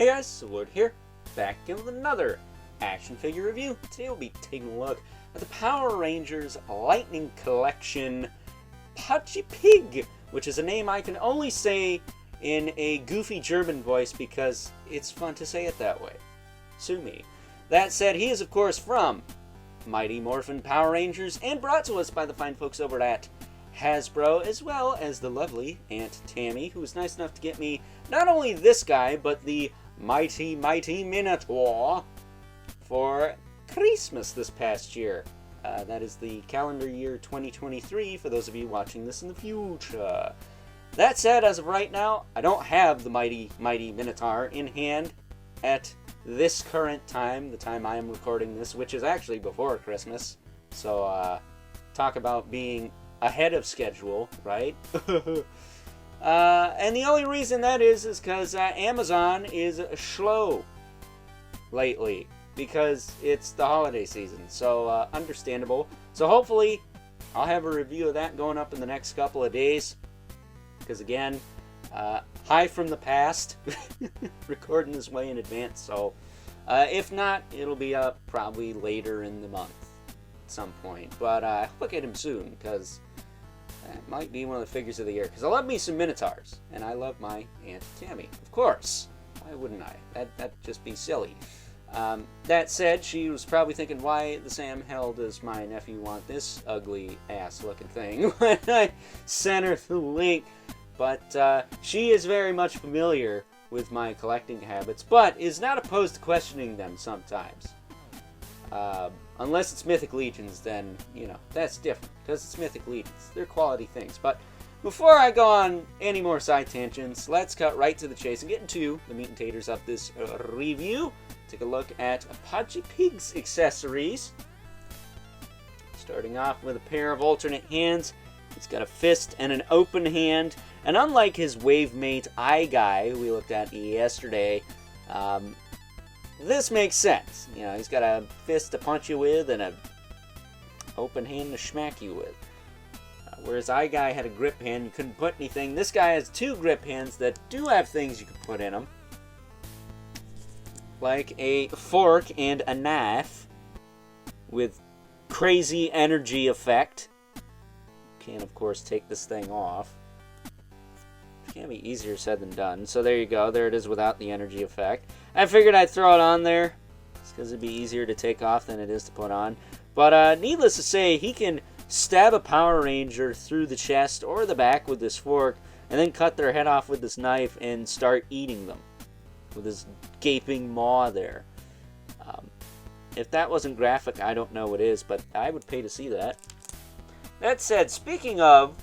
Hey guys, Sword here, back in with another action figure review. Today we'll be taking a look at the Power Rangers Lightning Collection Pudgy Pig, which is a name I can only say in a goofy German voice because it's fun to say it that way. Sue me. That said, he is of course from Mighty Morphin Power Rangers and brought to us by the fine folks over at Hasbro, as well as the lovely Aunt Tammy, who was nice enough to get me not only this guy, but the Mighty Minotaur for Christmas this past year. That is the calendar year 2023 for those of you watching this in the future. That said, as of right now, I don't have the Mighty Minotaur in hand at this current time, the time I am recording this, which is actually before Christmas. So, talk about being ahead of schedule, right? And the only reason that is because Amazon is slow lately because it's the holiday season. So understandable. So hopefully I'll have a review of that going up in the next couple of days. Because again, hi from the past, recording this way in advance. So if not, it'll be up probably later in the month at some point. But I hope I get him soon because that might be one of the figures of the year, because I love me some Minotaurs, and I love my Aunt Tammy, of course. Why wouldn't I? That'd just be silly. That said, she was probably thinking, why the Sam hell does my nephew want this ugly ass looking thing when I sent her the link? But she is very much familiar with my collecting habits, but is not opposed to questioning them sometimes. Unless it's Mythic Legions, then, you know, that's different, because it's Mythic Legions. They're quality things. But before I go on any more side tangents, let's cut right to the chase and get into the meat and taters of this review. Take a look at Pudgy Pig's accessories. Starting off with a pair of alternate hands. He's got a fist and an open hand. And unlike his wave mate Eye Guy, who we looked at yesterday, this makes sense. You know, he's got a fist to punch you with and an open hand to smack you with. Whereas Eye Guy had a grip hand, you couldn't put anything. This guy has two grip hands that do have things you can put in them. Like a fork and a knife with crazy energy effect. You can, of course, take this thing off. Can be easier said than done. So there you go. There it is without the energy effect. I figured I'd throw it on there just because it'd be easier to take off than it is to put on. But needless to say, he can stab a Power Ranger through the chest or the back with this fork and then cut their head off with this knife and start eating them with his gaping maw there. If that wasn't graphic, I don't know what is, but I would pay to see that. That said, speaking of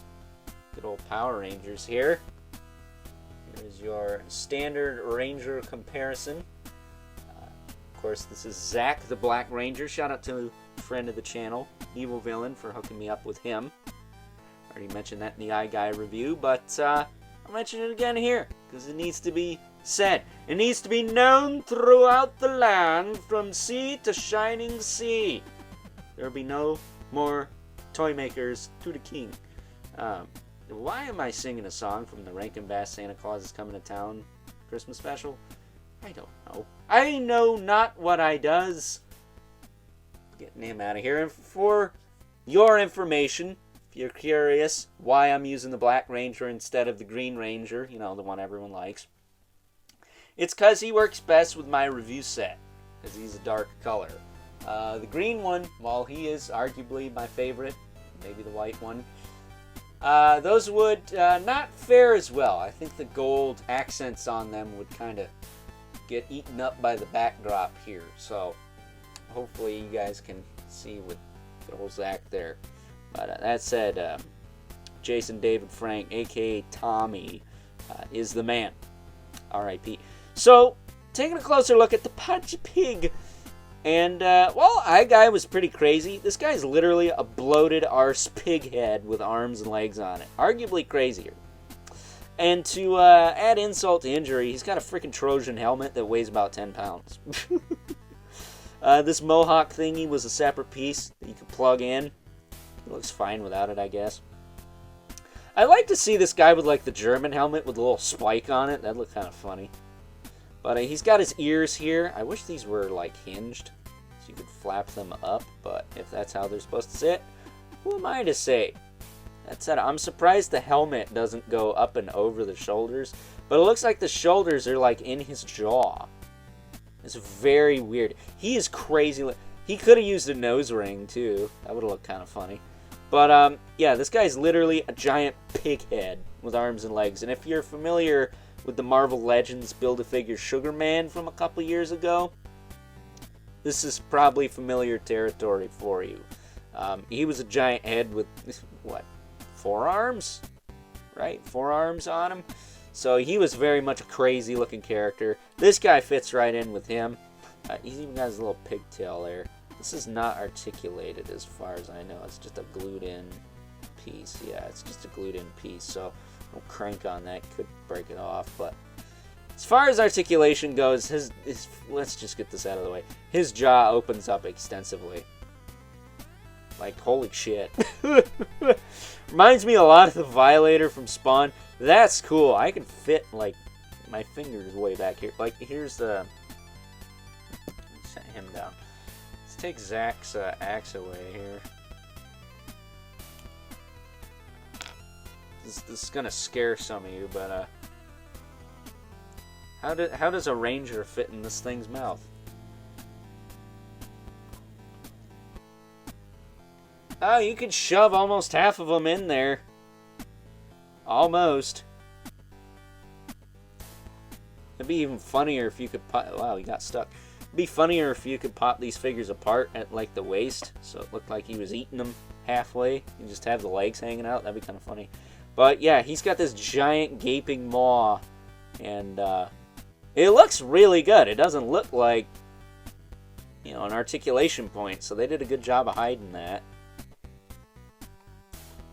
good old Power Rangers here, here's your standard Ranger comparison. Of course, this is Zach the Black Ranger. Shout out to a friend of the channel, Evil Villain, for hooking me up with him. Already mentioned that in the Eye Guy review, but I'll mention it again here, because it needs to be said. It needs to be known throughout the land, from sea to shining sea. There will be no more toy makers to the king. Why am I singing a song from the Rankin Bass Santa Claus is Coming to Town Christmas special? I don't know. I know not what I does. Getting him out of here. And for your information, if you're curious why I'm using the Black Ranger instead of the Green Ranger, you know, the one everyone likes, it's because he works best with my review set, because he's a dark color. The green one, while he is arguably my favorite, maybe the white one, those would not fare as well. I think the gold accents on them would kind of get eaten up by the backdrop here. So hopefully you guys can see with good old Zach there. But that said, Jason David Frank, a.k.a. Tommy, is the man. R.I.P. So, taking a closer look at the Pudgy Pig. And, well, Eye Guy was pretty crazy. This guy's literally a bloated arse pig head with arms and legs on it. Arguably crazier. And to add insult to injury, he's got a freaking Trojan helmet that weighs about 10 pounds. This mohawk thingy was a separate piece that you could plug in. It looks fine without it, I guess. I like to see this guy with, like, the German helmet with a little spike on it. That'd look kind of funny. But he's got his ears here. I wish these were, like, hinged, so you could flap them up. But if that's how they're supposed to sit, who am I to say? That said, I'm surprised the helmet doesn't go up and over the shoulders. But it looks like the shoulders are, like, in his jaw. It's very weird. He is crazy. He could have used a nose ring, too. That would have looked kind of funny. But, yeah, this guy's literally a giant pig head with arms and legs. And if you're familiar with the Marvel Legends Build-A-Figure Sugar Man from a couple years ago, this is probably familiar territory for you. He was a giant head with, what, 4 arms? Right? 4 arms on him? So he was very much a crazy-looking character. This guy fits right in with him. He's even got his little pigtail there. This is not articulated as far as I know. It's just a glued-in piece. Yeah, it's just a glued-in piece. So no crank on that. Could break it off. But as far as articulation goes, his let's just get this out of the way. His jaw opens up extensively. Like, holy shit. Reminds me a lot of the Violator from Spawn. That's cool. I can fit, like, my fingers way back here. Like, here's the... Set him down. Let's take Zach's axe away here. This is gonna scare some of you, but, how does a ranger fit in this thing's mouth? Oh, you could shove almost half of them in there. Almost. It'd be even funnier if you could pop... Wow, he got stuck. It'd be funnier if you could pop these figures apart at, like, the waist, so it looked like he was eating them halfway. You just have the legs hanging out. That'd be kind of funny. But, yeah, he's got this giant gaping maw, and, it looks really good. It doesn't look like, you know, an articulation point, so they did a good job of hiding that.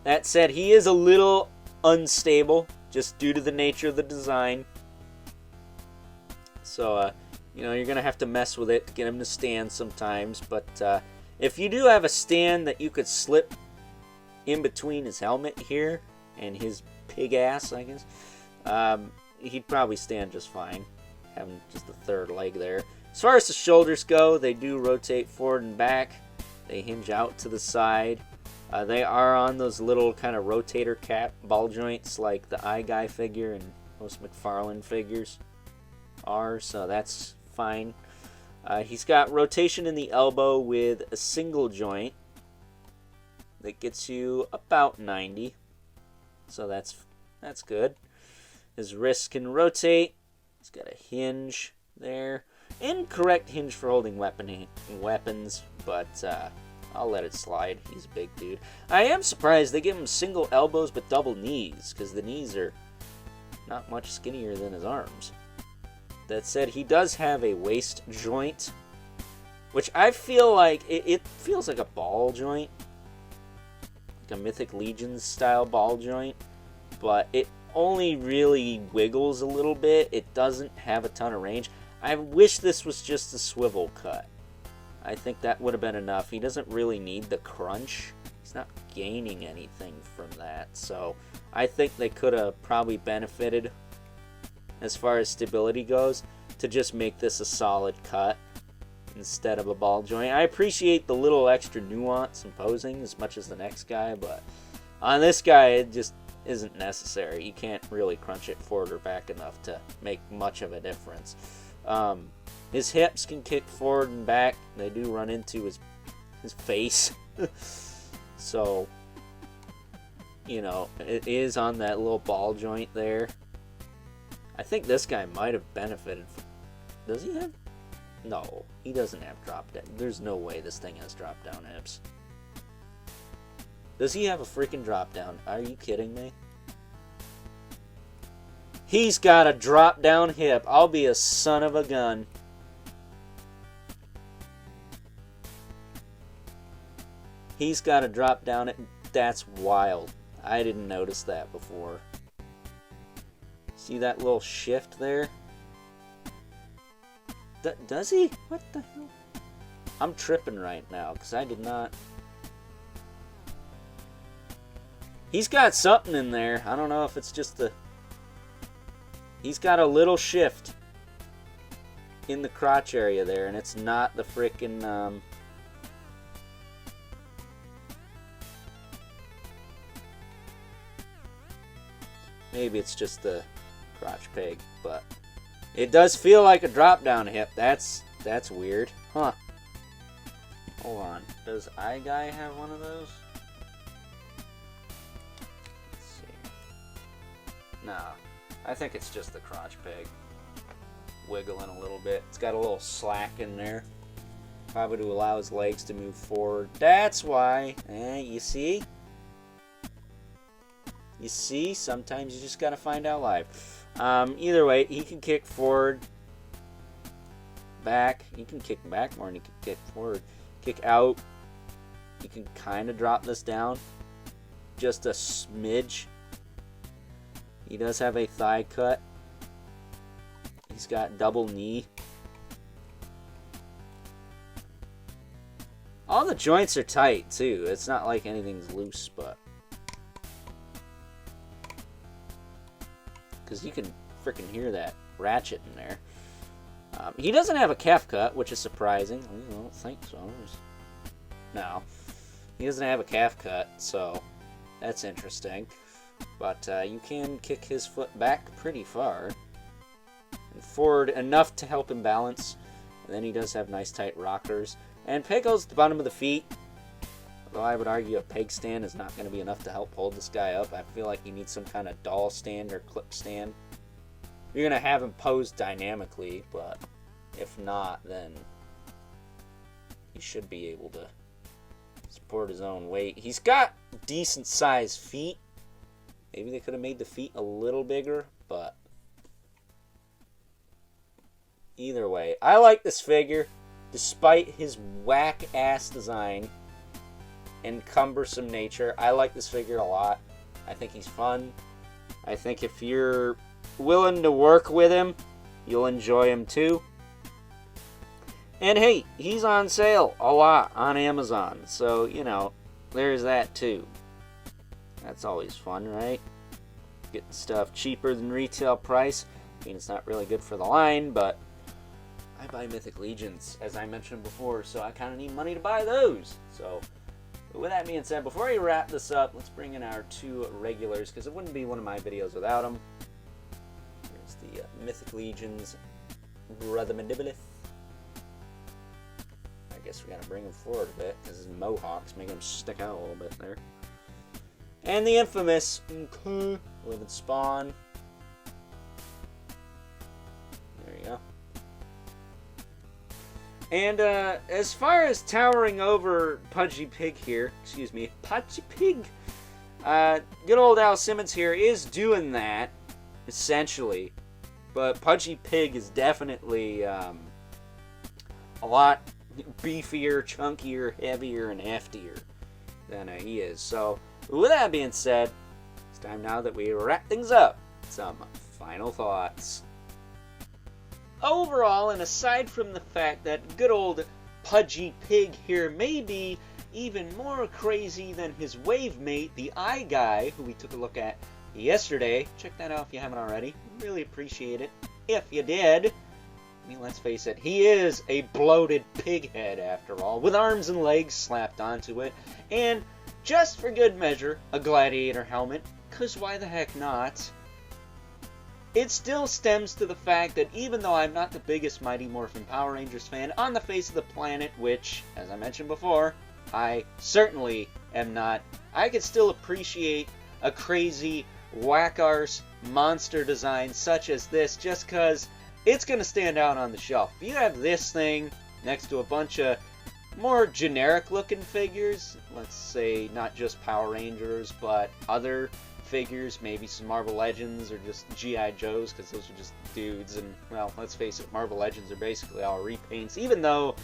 That said, he is a little unstable, just due to the nature of the design. So, you know, you're going to have to mess with it to get him to stand sometimes. But if you do have a stand that you could slip in between his helmet here and his pig ass, I guess, he'd probably stand just fine, having just a third leg there. As far as the shoulders go, they do rotate forward and back. They hinge out to the side. They are on those little kind of rotator cap ball joints like the Eye Guy figure and most McFarlane figures are, so that's fine. He's got rotation in the elbow with a single joint that gets you about 90, so that's good. His wrists can rotate. He's got a hinge there. Incorrect hinge for holding weapons, but I'll let it slide. He's a big dude. I am surprised they give him single elbows but double knees, because the knees are not much skinnier than his arms. That said, he does have a waist joint, which I feel like, it feels like a ball joint. Like a Mythic Legions style ball joint. But it only really wiggles a little bit. It doesn't have a ton of range. I wish this was just a swivel cut. I think that would have been enough. He doesn't really need the crunch. He's not gaining anything from that. So I think they could have probably benefited, as far as stability goes, to just make this a solid cut instead of a ball joint. I appreciate the little extra nuance and posing as much as the next guy, but on this guy it just isn't necessary. You can't really crunch it forward or back enough to make much of a difference. His hips can kick forward and back. They do run into his face. So, you know, it is on that little ball joint there. I think this guy might have benefited from... Does he have... No, he doesn't have drop down. There's no way this thing has drop down hips. Does he have a freaking drop down? Are you kidding me? He's got a drop down hip. I'll be a son of a gun. He's got a drop down. That's wild. I didn't notice that before. See that little shift there? Does he? What the hell? I'm tripping right now because I did not. He's got something in there. I don't know if it's just the... He's got a little shift. in the crotch area there, and it's not the frickin', maybe it's just the crotch peg, but it does feel like a drop-down hip. That's weird. Huh. Hold on. Does iGuy have one of those? Let's see. No. I think it's just the crotch peg. Wiggling a little bit. It's got a little slack in there. Probably to allow his legs to move forward. That's why. You see? You see? Sometimes you just gotta find out live. Either way, he can kick forward. Back. He can kick back more than he can kick forward. Kick out. You can kind of drop this down. Just a smidge. He does have a thigh cut. He's got double knee. All the joints are tight, too. It's not like anything's loose, but... because you can freaking hear that ratchet in there. He doesn't have a calf cut, which is surprising. I don't think so. No. He doesn't have a calf cut, so that's interesting. But you can kick his foot back pretty far. And forward enough to help him balance. And then he does have nice tight rockers. And peg goes to the bottom of the feet. Although I would argue a peg stand is not going to be enough to help hold this guy up. I feel like you need some kind of doll stand or clip stand. You're going to have him posed dynamically, but if not, then he should be able to support his own weight. He's got decent sized feet. Maybe they could have made the feet a little bigger, but either way, I like this figure despite his whack-ass design and cumbersome nature. I like this figure a lot. I think he's fun. I think if you're willing to work with him, you'll enjoy him too. And hey, he's on sale a lot on Amazon, so you know, there's that too. That's always fun, right? Getting stuff cheaper than retail price. I mean, it's not really good for the line, but I buy Mythic Legions, as I mentioned before, so I kind of need money to buy those. So with that being said, before I wrap this up, let's bring in our two regulars, because it wouldn't be one of my videos without them. The Mythic Legions, Brother Mandibolith. I guess we gotta bring him forward a bit, because his mohawks make him stick out a little bit there. And the infamous Living Spawn. There you go. And as far as towering over Pudgy Pig here, excuse me, Pudgy Pig, good old Al Simmons here is doing that, essentially. But Pudgy Pig is definitely a lot beefier, chunkier, heavier, and heftier than he is. So, with that being said, it's time now that we wrap things up. Some final thoughts. Overall, and aside from the fact that good old Pudgy Pig here may be even more crazy than his wave mate, the iGuy, who we took a look at yesterday. Check that out if you haven't already. Really appreciate it if you did. I mean, let's face it, he is a bloated pig head after all, with arms and legs slapped onto it, and just for good measure, a gladiator helmet, because why the heck not? It still stems to the fact that even though I'm not the biggest Mighty Morphin Power Rangers fan on the face of the planet, which, as I mentioned before, I certainly am not, I could still appreciate a crazy whack-arse monster design such as this, just because it's going to stand out on the shelf. If you have this thing next to a bunch of more generic looking figures, let's say not just Power Rangers, but other figures, maybe some Marvel Legends or just G.I. Joes, because those are just dudes, and well, let's face it, Marvel Legends are basically all repaints, even though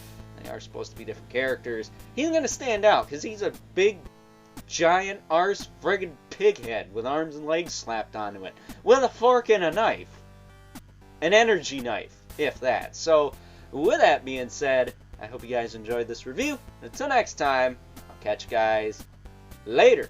they are supposed to be different characters. He's going to stand out because he's a big giant arse friggin' pig head with arms and legs slapped onto it, with a fork and a knife. An energy knife, if that. So, with that being said, I hope you guys enjoyed this review. Until next time, I'll catch you guys later.